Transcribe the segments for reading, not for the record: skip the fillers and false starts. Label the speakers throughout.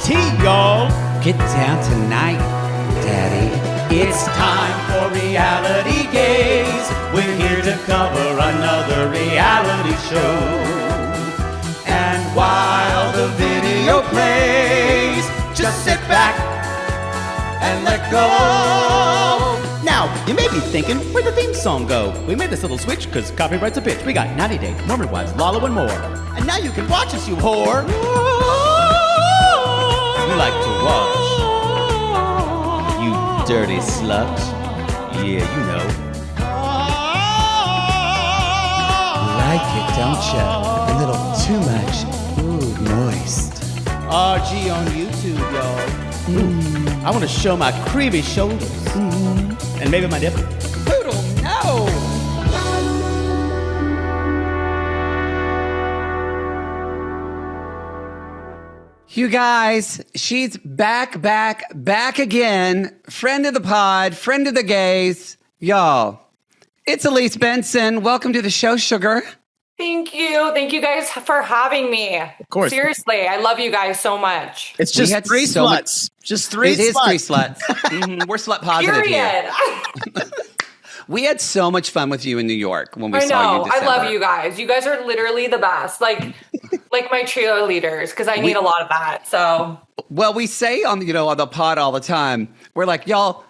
Speaker 1: tea, y'all.
Speaker 2: Get down tonight, Daddy.
Speaker 1: It's time for Reality Gays. We're here to cover another reality show. And while the video plays, just sit back and let go. Now, you may be thinking, where'd the theme song go? We made this little switch because copyright's a bitch. We got 90 Day, Mormon Wives, Lala, and more. And now you can watch us, you whore. You like to watch. You dirty slut. Yeah, you know.
Speaker 2: Like it, don't ya? A little too much. Ooh, moist.
Speaker 1: RG on YouTube, y'all. I want to show my creamy shoulders. And maybe my nipple. Poodle, no!
Speaker 2: You guys, she's back again. Friend of the pod, friend of the gays. Y'all, it's Elise Benson. Welcome to the show, sugar.
Speaker 3: Thank you. Thank you guys for having me. Of
Speaker 1: course.
Speaker 3: Seriously, I love you guys so much.
Speaker 1: It's just three sluts. Just three sluts.
Speaker 2: It is three sluts. We're slut positive
Speaker 3: Period.
Speaker 2: here. We had so much fun with you in New York when we saw you in December.
Speaker 3: I love you guys. You guys are literally the best. Like my trio leaders, because I need a lot of that. So,
Speaker 2: well, we say on the pod all the time, we're like, y'all,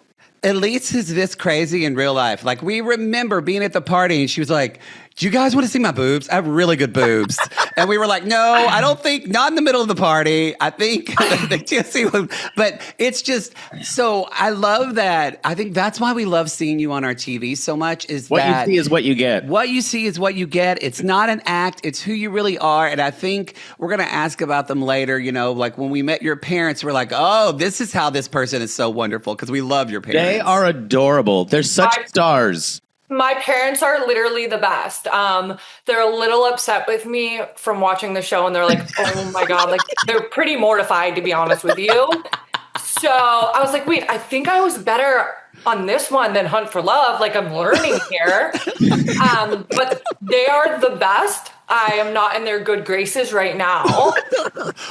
Speaker 2: Elise is this crazy in real life. Like, we remember being at the party and she was like, do you guys want to see my boobs? I have really good boobs. And we were like, no, I don't think, not in the middle of the party. I think they can't see them. But it's just, so I love that. I think that's why we love seeing you on our TV so much is
Speaker 1: what
Speaker 2: that.
Speaker 1: What you see is what you get.
Speaker 2: What you see is what you get. It's not an act. It's who you really are. And I think we're going to ask about them later. You know, like when we met your parents, we're like, oh, this is how this person is so wonderful because we love your parents.
Speaker 1: They are adorable. They're such stars.
Speaker 3: My parents are literally the best. They're a little upset with me from watching the show, and they're like, oh my God, like they're pretty mortified, to be honest with you. So I was like, wait, I think I was better on this one than Hunt for Love. Like I'm learning here. But they are the best. I am not in their good graces right now.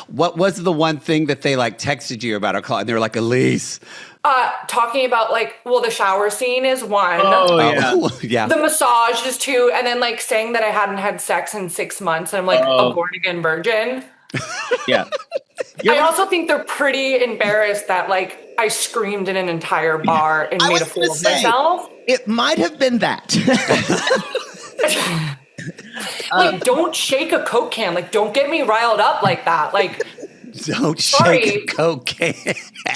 Speaker 2: What was the one thing that they like texted you about or called? And they were like, Elise.
Speaker 3: Talking about the shower scene is one.
Speaker 1: Oh, yeah.
Speaker 2: Yeah.
Speaker 3: The massage is two. And then like saying that I hadn't had sex in 6 months and I'm like a born again virgin.
Speaker 1: Yeah.
Speaker 3: I also think they're pretty embarrassed that like I screamed in an entire bar and made a fool of myself.
Speaker 1: It might have been that.
Speaker 3: Like, don't shake a Coke can. Like, don't get me riled up like that. Like,
Speaker 2: don't shake a Coke can.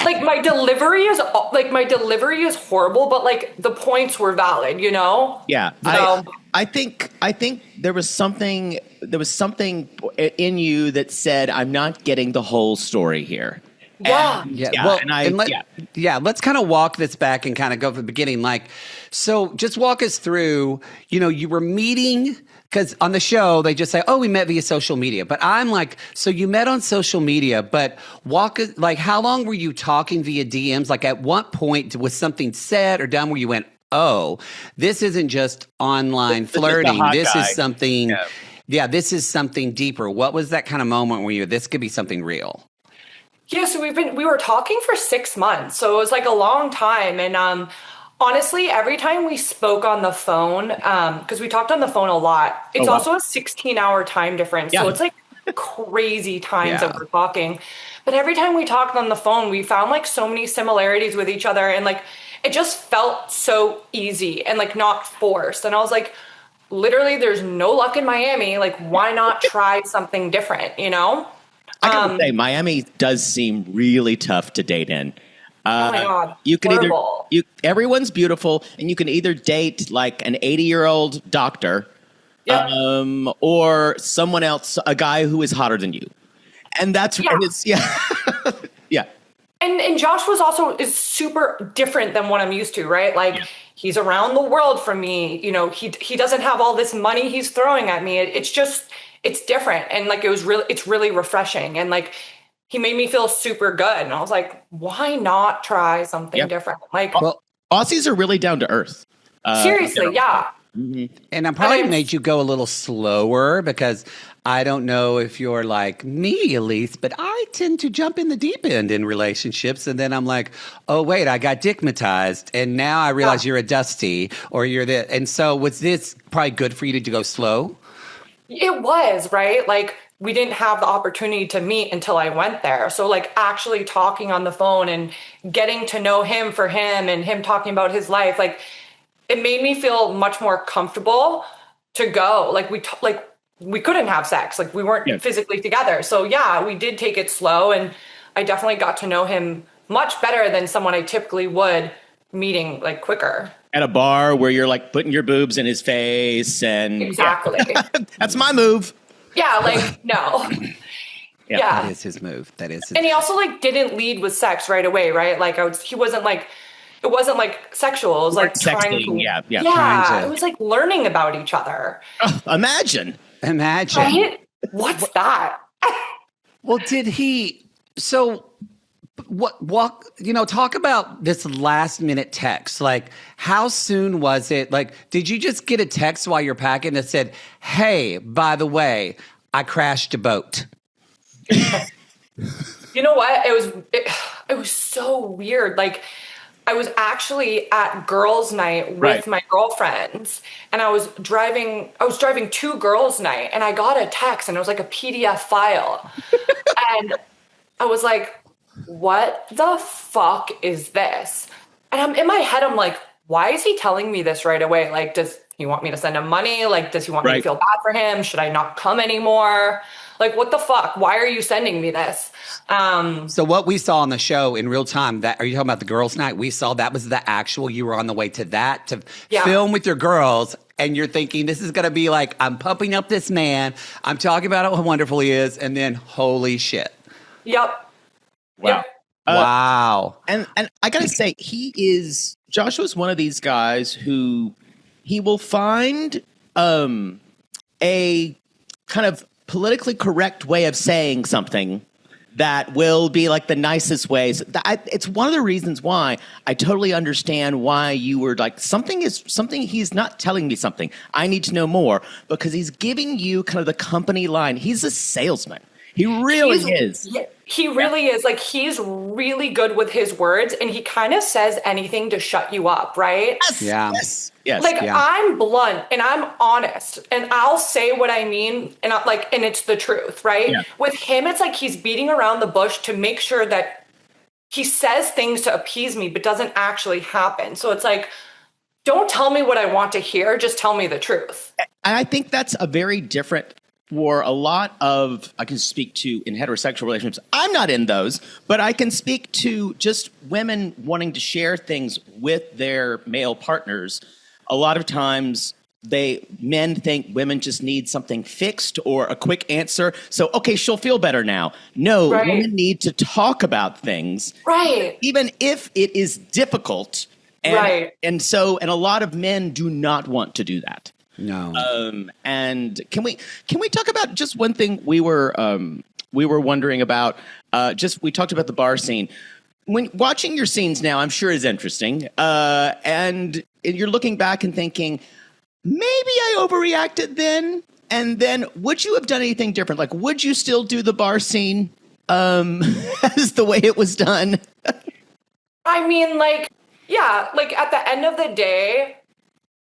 Speaker 3: Like my delivery is horrible, but like the points were valid, you know?
Speaker 1: Yeah.
Speaker 3: So,
Speaker 1: I think there was something in you that said, I'm not getting the whole story here.
Speaker 3: Yeah.
Speaker 2: Let's kind of walk this back and kind of go from the beginning. Like, so just walk us through, you were meeting, because on the show, they just say, oh, we met via social media. But I'm like, so you met on social media, but how long were you talking via DMs? Like, at what point was something said or done where you went, oh, this isn't just online flirting. This is something, this is something deeper. What was that kind of moment where this could be something real?
Speaker 3: Yeah, so we were talking for 6 months. So it was like a long time. And honestly, every time we spoke on the phone, because we talked on the phone a lot, it's also a 16-hour time difference. Yeah. So it's like crazy times that we're talking. But every time we talked on the phone, we found like so many similarities with each other. And like, it just felt so easy and like not forced. And I was like, literally, there's no luck in Miami. Like, why not try something different, you know?
Speaker 1: I gotta say, Miami does seem really tough to date in.
Speaker 3: Oh my God.
Speaker 1: You can everyone's beautiful, and you can either date like an 80-year-old doctor, or someone else, a guy who is hotter than you. And that's yeah.
Speaker 3: And Josh is super different than what I'm used to, right? Like he's around the world from me. He doesn't have all this money he's throwing at me. It's different. And like, it's really refreshing. And like, he made me feel super good. And I was like, why not try something different? Like,
Speaker 1: Aussies are really down to earth.
Speaker 3: Seriously. Yeah.
Speaker 2: Mm-hmm. And I probably made you go a little slower because I don't know if you're like me, Elise, but I tend to jump in the deep end in relationships. And then I'm like, oh, wait, I got dickmatized. And now I realize you're a Dusty or you're the. And so was this probably good for you to go slow?
Speaker 3: It was, right? Like, we didn't have the opportunity to meet until I went there. So, like, actually talking on the phone and getting to know him for him and him talking about his life, like, it made me feel much more comfortable to go. Like, we couldn't have sex. Like, we weren't physically together. So, yeah, we did take it slow. And I definitely got to know him much better than someone I typically would meeting, like, quicker.
Speaker 4: At a bar where you're like putting your boobs in his face and
Speaker 3: exactly.
Speaker 4: That's my move.
Speaker 3: Yeah, like, no. Yeah.
Speaker 2: That is his move. That is his
Speaker 3: And he also like didn't lead with sex right away, right? Like he wasn't like, it wasn't like sexual. It was like trying to, it was like learning about each other.
Speaker 4: Imagine.
Speaker 3: Right? What's that?
Speaker 2: Well, did he, so talk about this last minute text. Like, how soon was it? Like, did you just get a text while you're packing that said, hey, by the way, I crashed a boat?
Speaker 3: You know what? It was so weird. Like, I was actually at girls' night with my girlfriends, and I was driving to girls' night, and I got a text, and it was like a PDF file. And I was like, what the fuck is this? And I'm in my head, I'm like, why is he telling me this right away? Like, does he want me to send him money? Like, does he want me to feel bad for him? Should I not come anymore? Like, what the fuck? Why are you sending me this?
Speaker 2: So what we saw on the show in real time, are you talking about the girls' night? We saw that was the actual, you were on the way to that to film with your girls. And you're thinking, this is going to be like, I'm pumping up this man. I'm talking about how wonderful he is. And then, holy shit.
Speaker 3: Yep.
Speaker 4: Wow.
Speaker 3: Yep.
Speaker 2: Wow.
Speaker 4: And I got to say, Joshua's one of these guys who he will find a kind of politically correct way of saying something that will be like the nicest ways. It's one of the reasons why I totally understand why you were like, something, he's not telling me something. I need to know more, because he's giving you kind of the company line. He's a salesman. He really is.
Speaker 3: He really is. Like, he's really good with his words, and he kind of says anything to shut you up, right?
Speaker 4: Yes.
Speaker 3: Like, I'm blunt and I'm honest, and I'll say what I mean, and and it's the truth, right? Yeah. With him, it's like he's beating around the bush to make sure that he says things to appease me, but doesn't actually happen. So it's like, don't tell me what I want to hear. Just tell me the truth.
Speaker 4: And I think that's a very different for a lot of, I can speak to in heterosexual relationships. I'm not in those, but I can speak to just women wanting to share things with their male partners. A lot of times men think women just need something fixed or a quick answer. So, okay, she'll feel better now. No, women need to talk about things.
Speaker 3: Right.
Speaker 4: Even if it is difficult. And a lot of men do not want to do that.
Speaker 2: No.
Speaker 4: And can we talk about just one thing we were wondering about? We talked about the bar scene. When watching your scenes now, I'm sure is interesting. And you're looking back and thinking, maybe I overreacted then. And then, would you have done anything different? Like, would you still do the bar scene as the way it was done?
Speaker 3: I mean, like, yeah, like at the end of the day,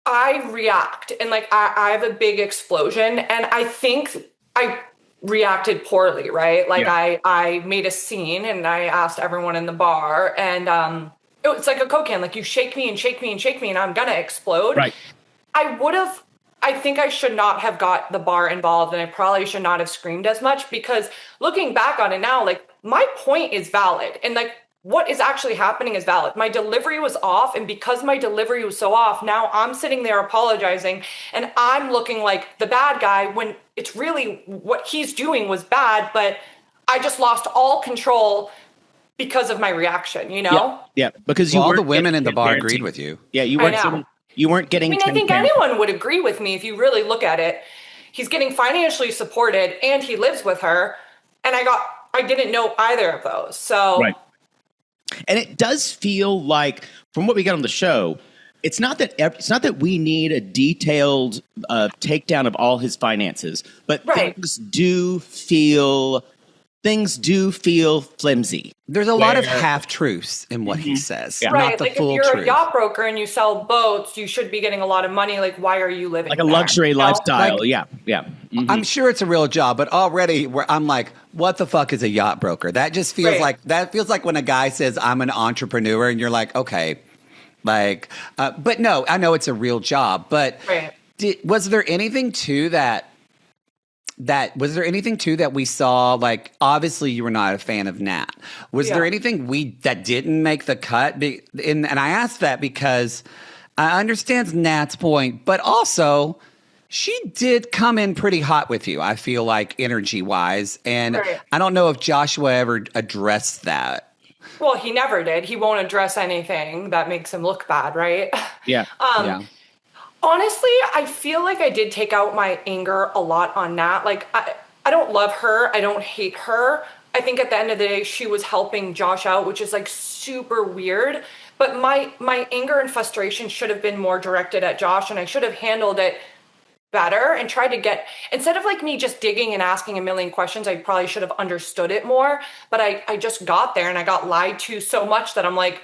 Speaker 3: I react, and like I have a big explosion, and I think I reacted poorly, right? Like I made a scene, and I asked everyone in the bar, and it's like a Coke can, like you shake me and shake me and shake me, and I'm gonna explode. Right. I think I should not have got the bar involved, and I probably should not have screamed as much, because looking back on it now, like, my point is valid, and like, what is actually happening is valid. My delivery was off, and because my delivery was so off, now I'm sitting there apologizing, and I'm looking like the bad guy when it's really what he's doing was bad, but I just lost all control because of my reaction, you know?
Speaker 4: Yeah, because
Speaker 2: all the women in the bar agreed with you.
Speaker 4: Yeah, you weren't getting.
Speaker 3: I think anyone would agree with me if you really look at it. He's getting financially supported, and he lives with her, and I didn't know either of those, so.
Speaker 4: Right. And it does feel like, from what we got on the show, it's not that we need a detailed takedown of all his finances, but things do feel flimsy.
Speaker 2: There's a lot of half truths in what he says, not the
Speaker 3: like
Speaker 2: full
Speaker 3: if you're
Speaker 2: truth.
Speaker 3: a yacht broker and you sell boats, you should be getting a lot of money. Like, why are you living
Speaker 4: like a luxury lifestyle?
Speaker 2: I'm sure it's a real job, but already I'm like, what the fuck is a yacht broker? That just feels like when a guy says I'm an entrepreneur, and you're like, okay, like, but no, I know it's a real job. But was there anything to that? Was there anything too that we saw? Like, obviously, you were not a fan of Nat. Was there anything that didn't make the cut? And I asked that because I understand Nat's point, but also she did come in pretty hot with you. I feel like energy wise, and I don't know if Joshua ever addressed that.
Speaker 3: Well, he never did. He won't address anything that makes him look bad, right?
Speaker 4: Yeah.
Speaker 3: Honestly, I feel like I did take out my anger a lot on Nat. Like, I don't love her. I don't hate her. I think at the end of the day, she was helping Josh out, which is like super weird. But my anger and frustration should have been more directed at Josh, and I should have handled it better and tried to get, instead of like me just digging and asking a million questions, I probably should have understood it more. But I just got there and I got lied to so much that I'm like,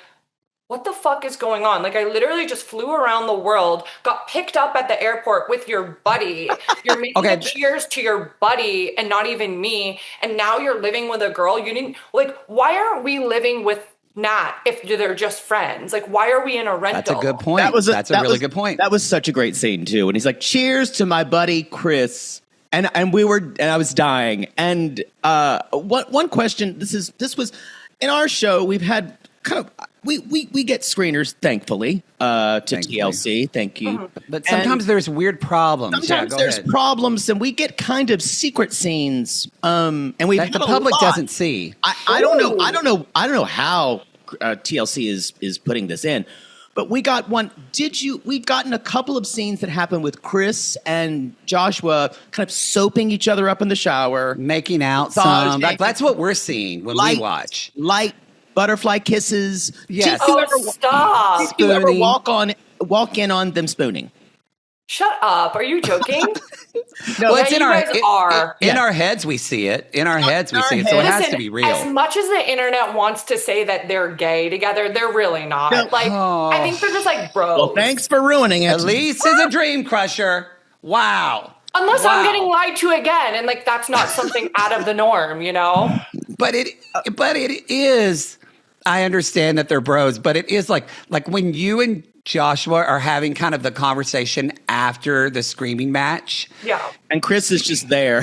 Speaker 3: what the fuck is going on? Like, I literally just flew around the world, got picked up at the airport with your buddy. You're making a cheers to your buddy and not even me. And now you're living with a girl. You didn't, like, why aren't we living with Nat if they're just friends? Like, why are we in a rental?
Speaker 2: That's a good point. That's a really good point.
Speaker 4: That was such a great scene too. And he's like, cheers to my buddy Chris. And I was dying. And one question, this was in our show, we've had kind of, we get screeners, thankfully, to TLC. Thank you.
Speaker 2: But sometimes there's weird problems.
Speaker 4: Sometimes there's problems, and we get kind of secret scenes. And we've
Speaker 2: that the public doesn't see.
Speaker 4: I don't know how TLC is putting this in, but we got one. We've gotten a couple of scenes that happen with Chris and Joshua kind of soaping each other up in the shower,
Speaker 2: making out. That's what we're seeing when we watch.
Speaker 4: Light butterfly kisses.
Speaker 2: Yes.
Speaker 3: Stop.
Speaker 4: Did you ever walk in on them spooning?
Speaker 3: Shut up. Are you joking?
Speaker 2: No, it's in our heads we see it. In our heads we see it. So it has to be real.
Speaker 3: As much as the internet wants to say that they're gay together, they're really not. No. Like, I think they're just like bros.
Speaker 4: Well, thanks for ruining it.
Speaker 2: Elise is a dream crusher. Wow.
Speaker 3: Unless I'm getting lied to again, and like that's not something out of the norm, you know?
Speaker 2: But it is. I understand that they're bros, but it is like when you and Joshua are having kind of the conversation after the screaming match.
Speaker 3: Yeah.
Speaker 4: And Chris is just there.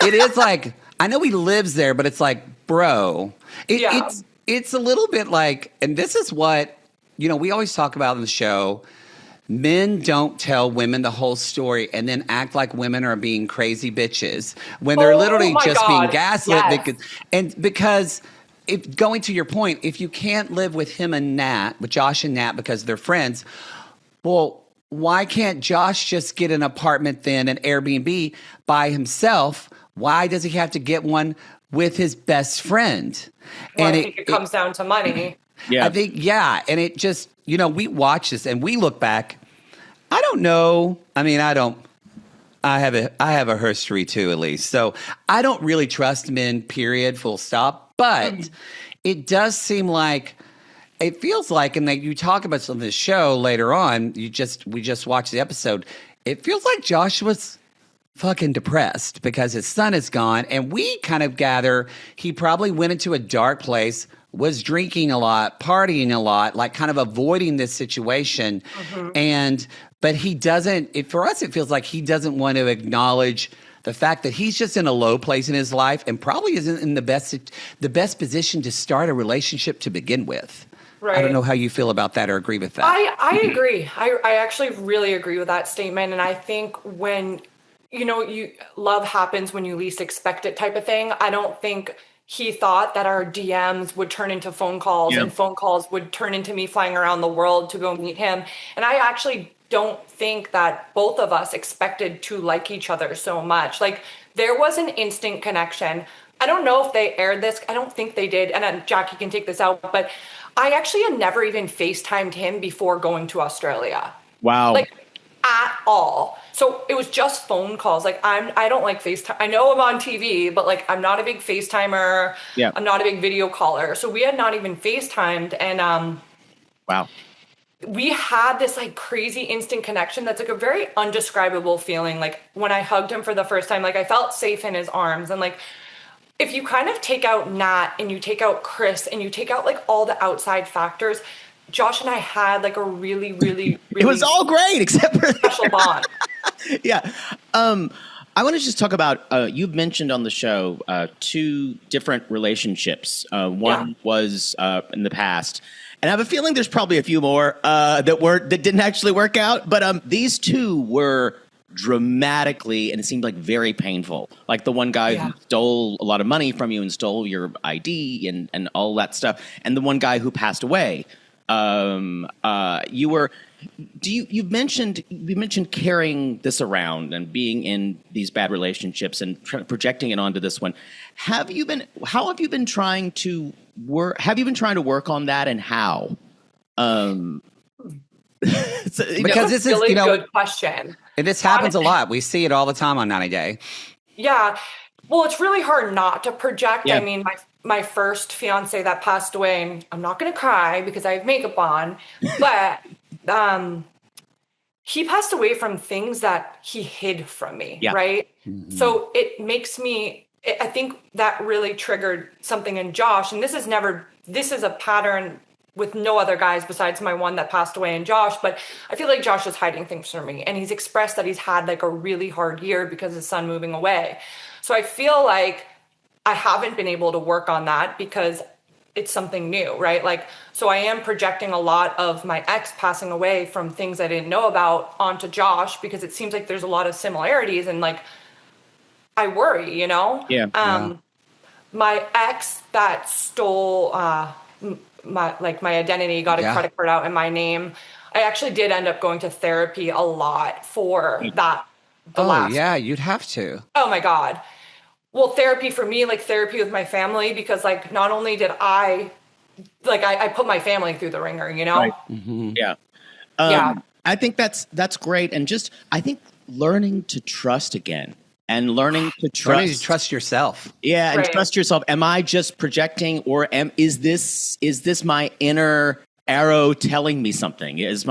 Speaker 2: It is like, I know he lives there, but it's like, bro. It's a little bit like, and this is what, we always talk about in the show. Men don't tell women the whole story and then act like women are being crazy bitches when they're literally just being gaslit.
Speaker 3: Yes.
Speaker 2: And because... going to your point, if you can't live with him and Nat, with Josh and Nat because they're friends, well, why can't Josh just get an apartment then, an Airbnb by himself? Why does he have to get one with his best friend?
Speaker 3: Well, I think it comes down to money.
Speaker 2: Yeah. I think, and it just, we watch this and we look back. I don't know. I mean, I have a herstory too, Elise. So I don't really trust men, period, full stop. But it does seem like, it feels like, and you talk about some of this show later on, we just watched the episode, it feels like Joshua's fucking depressed because his son is gone. And we kind of gather he probably went into a dark place, was drinking a lot, partying a lot, like kind of avoiding this situation. But he doesn't, for us, it feels like he doesn't want to acknowledge the fact that he's just in a low place in his life and probably isn't in the best position to start a relationship to begin with. Right. I don't know how you feel about that or agree with that.
Speaker 3: I agree. I actually really agree with that statement. And I think when, love happens when you least expect it type of thing. I don't think he thought that our DMs would turn into phone calls and phone calls would turn into me flying around the world to go meet him. And I actually don't think that both of us expected to like each other so much. Like, there was an instant connection. I don't know if they aired this. I don't think they did. And Jackie can take this out, but I actually had never even FaceTimed him before going to Australia.
Speaker 4: Wow.
Speaker 3: Like at all. So it was just phone calls. Like I don't like FaceTime. I know I'm on TV, but like I'm not a big FaceTimer.
Speaker 4: Yeah.
Speaker 3: I'm not a big video caller. So we had not even FaceTimed. And
Speaker 4: wow.
Speaker 3: we had this like crazy instant connection that's like a very undescribable feeling. Like when I hugged him for the first time, like I felt safe in his arms. And like if you kind of take out Nat and you take out Chris and you take out like all the outside factors, Josh and I had like a really, really, really
Speaker 4: it was all great except for
Speaker 3: special bond.
Speaker 4: Yeah. I want to just talk about, you've mentioned on the show 2 different relationships. One was in the past, and I have a feeling there's probably a few more that didn't actually work out. But these 2 were dramatically, and it seemed like very painful. Like the one guy who stole a lot of money from you and stole your ID and all that stuff, and the one guy who passed away. You mentioned carrying this around and being in these bad relationships and projecting it onto this one. How have you been trying to work on that, and how?
Speaker 2: Because this is
Speaker 3: really good question.
Speaker 2: And this happens a lot. We see it all the time on 90 Day.
Speaker 3: Yeah. Well, it's really hard not to project.
Speaker 4: Yeah.
Speaker 3: I mean, my first fiance that passed away, and I'm not going to cry because I have makeup on, but he passed away from things that he hid from me, right? Mm-hmm. So it makes me, I think that really triggered something in Josh. And this is a pattern with no other guys besides my one that passed away and Josh. But I feel like Josh is hiding things from me. And he's expressed that he's had like a really hard year because of his son moving away. So I feel like I haven't been able to work on that because it's something new, right? Like, so I am projecting a lot of my ex passing away from things I didn't know about onto Josh because it seems like there's a lot of similarities and like, I worry, you know?
Speaker 4: Yeah.
Speaker 3: My ex that stole my identity, got a credit card out in my name. I actually did end up going to therapy a lot for that.
Speaker 2: You'd have to.
Speaker 3: Oh my God. Well, therapy for me, like therapy with my family, because like not only did I put my family through the ringer, you know?
Speaker 4: Right. Mm-hmm. Yeah. I think that's great. And just, I think learning to trust again. And learning to
Speaker 2: trust yourself.
Speaker 4: Yeah, and trust yourself. Am I just projecting, or is this my inner arrow telling me something? It's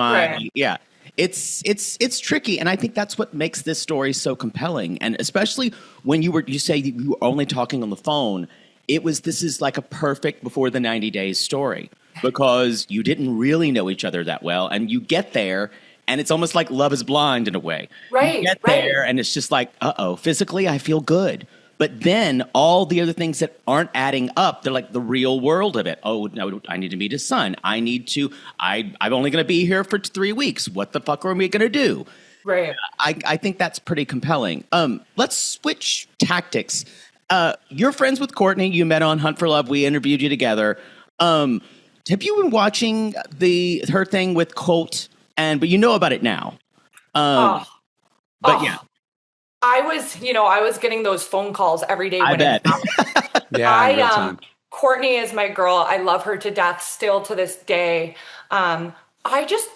Speaker 4: tricky, and I think that's what makes this story so compelling. And especially when you say you were only talking on the phone, this is like a perfect before the 90 days story because you didn't really know each other that well, and you get there. And it's almost like Love is Blind in a way.
Speaker 3: Right.
Speaker 4: You get there and it's just like, physically I feel good. But then all the other things that aren't adding up, they're like the real world of it. Oh, no, I need to meet his son. I'm only going to be here for 3 weeks. What the fuck are we going to do?
Speaker 3: Right.
Speaker 4: I think that's pretty compelling. Let's switch tactics. You're friends with Courtney. You met on Hunt for Love. We interviewed you together. Have you been watching her thing with Colt? But you know about it now.
Speaker 3: I was getting those phone calls every day.
Speaker 4: I bet.
Speaker 3: Courtney is my girl. I love her to death still to this day. I just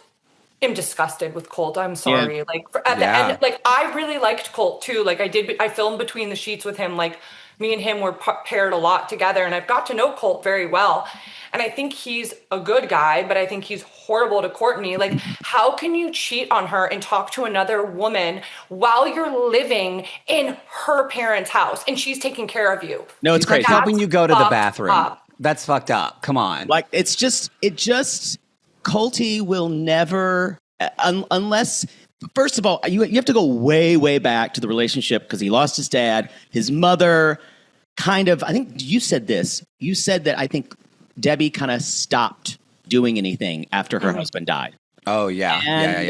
Speaker 3: am disgusted with Colt. I'm sorry.
Speaker 4: Yeah.
Speaker 3: Like at the end, like I really liked Colt too. Like I filmed Between the Sheets with him. Like me and him were paired a lot together, and I've got to know Colt very well. And I think he's a good guy, but I think he's horrible to Courtney. Like, how can you cheat on her and talk to another woman while you're living in her parents' house and she's taking care of you?
Speaker 4: No, it's crazy.
Speaker 2: Helping you go to the bathroom. That's fucked up. Come on.
Speaker 4: Like, Colty will never, unless, first of all, you have to go way, way back to the relationship because he lost his dad, his mother kind of, I think you said this. You said that I think Debbie kind of stopped doing anything after her husband died.
Speaker 2: Oh, yeah.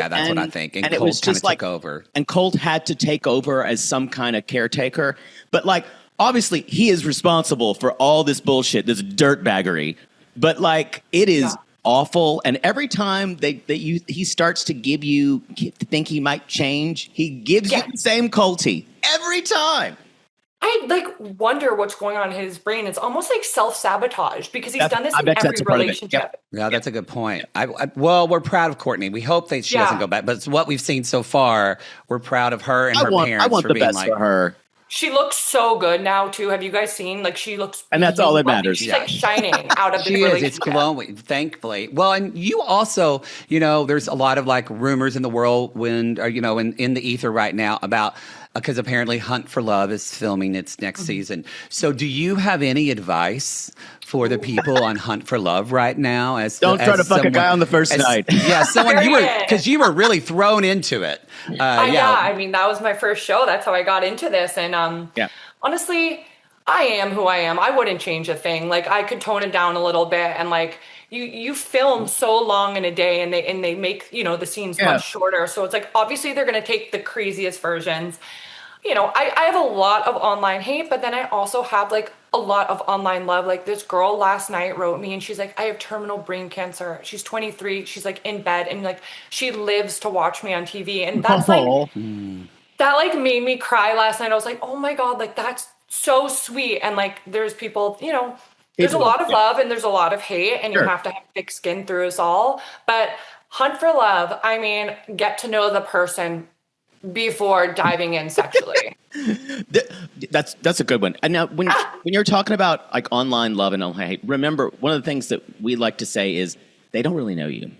Speaker 2: That's what I think. And Colt
Speaker 4: it was just
Speaker 2: took over.
Speaker 4: And Colt had to take over as some kind of caretaker. But, like, obviously, he is responsible for all this bullshit, this dirtbaggery. But, like, it is awful. And every time he starts to give you to think he might change, he gives you the same Colty. Every time.
Speaker 3: I like wonder what's going on in his brain. It's almost like self-sabotage because he's done this
Speaker 4: I
Speaker 3: in
Speaker 4: bet
Speaker 3: every
Speaker 4: that's a part of it.
Speaker 3: relationship.
Speaker 4: Yep.
Speaker 2: Yeah, that's a good point. Well, we're proud of Courtney. We hope that she doesn't go back, but it's what we've seen so far. We're proud of her and her parents.
Speaker 4: I want
Speaker 2: for
Speaker 4: the
Speaker 2: being
Speaker 4: best
Speaker 2: like,
Speaker 4: for her.
Speaker 3: She looks so good now too. Have you guys seen? Like she looks,
Speaker 4: And that's all that matters.
Speaker 3: She's like shining out of the
Speaker 2: She is.
Speaker 3: relationship.
Speaker 2: It's glowing, thankfully. Well, and you also, there's a lot of like rumors in the whirlwind, or in the ether right now about because apparently Hunt for Love is filming its next season. So, do you have any advice for the people on Hunt for Love right now?
Speaker 4: Don't try to fuck a guy on the first night.
Speaker 2: Yeah, because you were really thrown into it.
Speaker 3: Yeah, I mean that was my first show. That's how I got into this, and honestly, I am who I am. I wouldn't change a thing. Like I could tone it down a little bit, and like you film so long in a day, and they make the scenes much shorter. So it's like obviously they're gonna take the craziest versions. I have a lot of online hate, but then I also have like a lot of online love. Like this girl last night wrote me and she's like, I have terminal brain cancer. She's 23. She's like in bed and like she lives to watch me on TV. And that's that like made me cry last night. I was like, oh my God, like that's so sweet. And like there's people, there's a lot of love and there's a lot of hate and you have to have thick skin through us all. But Hunt for Love, I mean, get to know the person before diving in sexually.
Speaker 4: That's a good one. And now when you're talking about like online love and online hate, remember one of the things that we like to say is they don't really know you.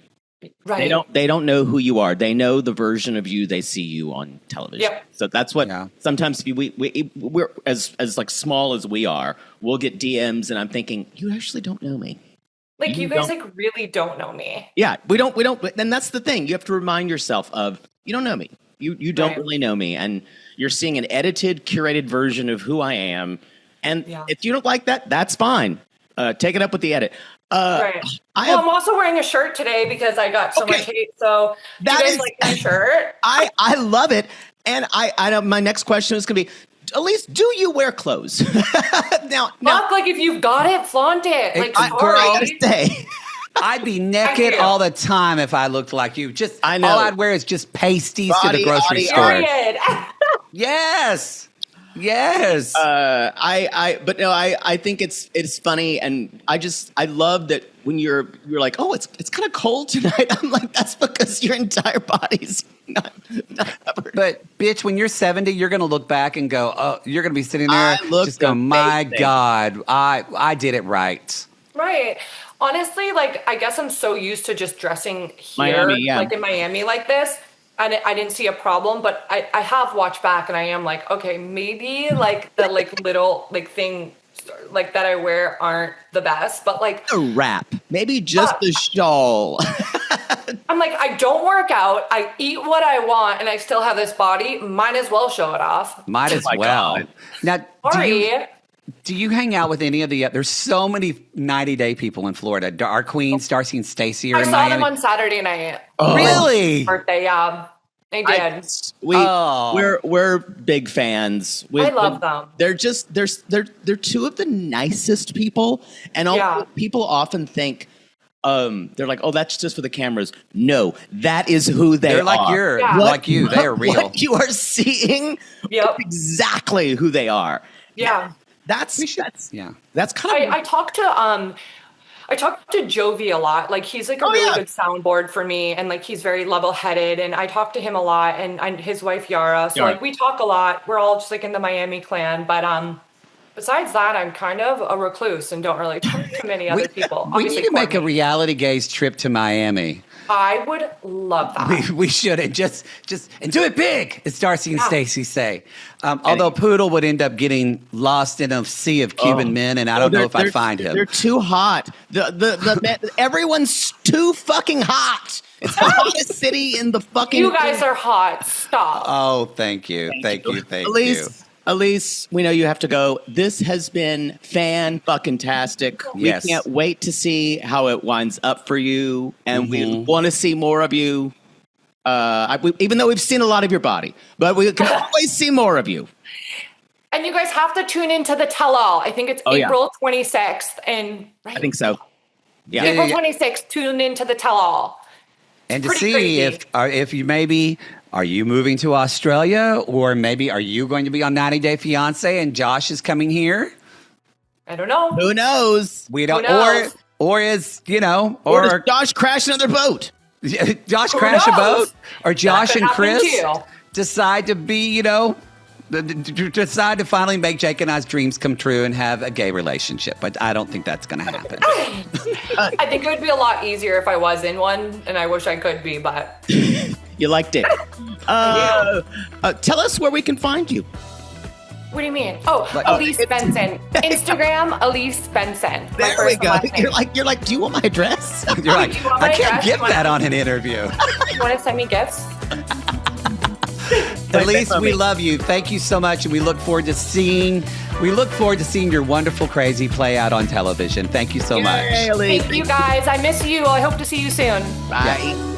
Speaker 3: Right.
Speaker 4: They don't know who you are. They know the version of you they see you on television.
Speaker 3: Yep.
Speaker 4: So that's what sometimes we're as like small as we are, we'll get DMs and I'm thinking, you actually don't know me.
Speaker 3: Like you guys like really don't know me.
Speaker 4: Yeah, we don't and that's the thing. You have to remind yourself of you don't know me. You don't really know me, and you're seeing an edited, curated version of who I am. And if you don't like that, that's fine. Take it up with the edit.
Speaker 3: Right. I'm also wearing a shirt today because I got so much hate. So do you guys like my shirt?
Speaker 4: I love it. And I know my next question is going to be, Elise, do you wear clothes? now,
Speaker 3: like if you've got it, flaunt it. Like,
Speaker 4: I gotta say.
Speaker 2: I'd be naked all the time if I looked like you.
Speaker 4: I know.
Speaker 2: All I'd wear is just pasties to the grocery store. Yes.
Speaker 4: I think it's funny, and I love that when you're like, oh, it's kind of cold tonight. I'm like, that's because your entire body's not covered.
Speaker 2: But bitch, when you're 70, you're gonna look back and go, oh, you're gonna be sitting there just go, my God, I did it right.
Speaker 3: Right. Honestly, like I guess I'm so used to just dressing here, like in Miami like this. I didn't see a problem, but I have watched back and I am like, okay, maybe like the like little like thing like that I wear aren't the best, but like
Speaker 4: a wrap, maybe just the shawl.
Speaker 3: I'm like, I don't work out. I eat what I want and I still have this body. Might as well show it off.
Speaker 2: Might as well.
Speaker 4: God.
Speaker 2: Now, do you hang out with any of the? There's so many 90-day people in Florida. Our queens, Darcy and Stacey, are in Miami.
Speaker 3: I saw them on Saturday night.
Speaker 2: Oh. Really?
Speaker 3: Birthday, yeah. They did.
Speaker 4: We're big fans.
Speaker 3: I love them.
Speaker 4: They're two of the nicest people, and people often think they're like, oh, that's just for the cameras. No, that is who they're
Speaker 2: like
Speaker 4: are.
Speaker 2: Like you. They are real.
Speaker 4: What you are seeing is exactly who they are.
Speaker 3: Yeah.
Speaker 4: That's kind of.
Speaker 3: I talked to Jovi a lot. Like he's like a really good soundboard for me, and like he's very level-headed. And I talk to him a lot, and his wife Yara. So like we talk a lot. We're all just like in the Miami clan. But besides that, I'm kind of a recluse and don't really talk to many other people.
Speaker 2: We need to make a RealityGays trip to Miami.
Speaker 3: I would love that.
Speaker 2: We should and just and do it big, as Darcy and Stacey say. Although Poodle would end up getting lost in a sea of Cuban men, and I don't know if I'd find him.
Speaker 4: They're too hot. The everyone's too fucking hot. It's the hottest city in the fucking.
Speaker 3: You guys are hot. Stop.
Speaker 2: Oh, thank you.
Speaker 4: Elise, we know you have to go. This has been fan-fucking-tastic.
Speaker 2: Yes.
Speaker 4: We can't wait to see how it winds up for you, and we want to see more of you. Even though we've seen a lot of your body, but we can always see more of you.
Speaker 3: And you guys have to tune into the tell-all. I think it's April 26th.
Speaker 4: I think so. Yeah.
Speaker 3: April 26th, tune into the tell-all.
Speaker 2: And to see if you maybe Are you moving to Australia, or maybe are you going to be on 90 Day Fiancé and Josh is coming here?
Speaker 3: I don't know.
Speaker 4: Who knows?
Speaker 2: We don't.
Speaker 3: Who knows?
Speaker 2: Or is
Speaker 4: Or does Josh crash another boat?
Speaker 2: Josh
Speaker 3: Who
Speaker 2: crash a
Speaker 3: knows?
Speaker 2: boat, or Josh
Speaker 3: could
Speaker 2: and
Speaker 3: happen
Speaker 2: Chris
Speaker 3: too.
Speaker 2: decide to be, decide to finally make Jake and I's dreams come true and have a gay relationship. But I don't think that's going to happen.
Speaker 3: I think it would be a lot easier if I was in one, and I wish I could be, but
Speaker 4: You liked it. Tell us where we can find you.
Speaker 3: what do you mean? Oh, Elise Benson. Instagram, Elise Benson. My
Speaker 4: There we
Speaker 3: first and
Speaker 4: go.
Speaker 3: last name.
Speaker 4: You're like, do you want my address?
Speaker 2: You're like,
Speaker 3: Do you want my
Speaker 2: I can't
Speaker 3: address?
Speaker 2: get
Speaker 3: You want-
Speaker 2: that on an interview.
Speaker 3: You want to send me gifts?
Speaker 2: Elise, we love you. Thank you so much, and we look forward to seeing your wonderful crazy play out on television. Thank you so much.
Speaker 4: Yay, Elise.
Speaker 3: Thank you guys. I miss you. I hope to see you soon.
Speaker 4: Bye.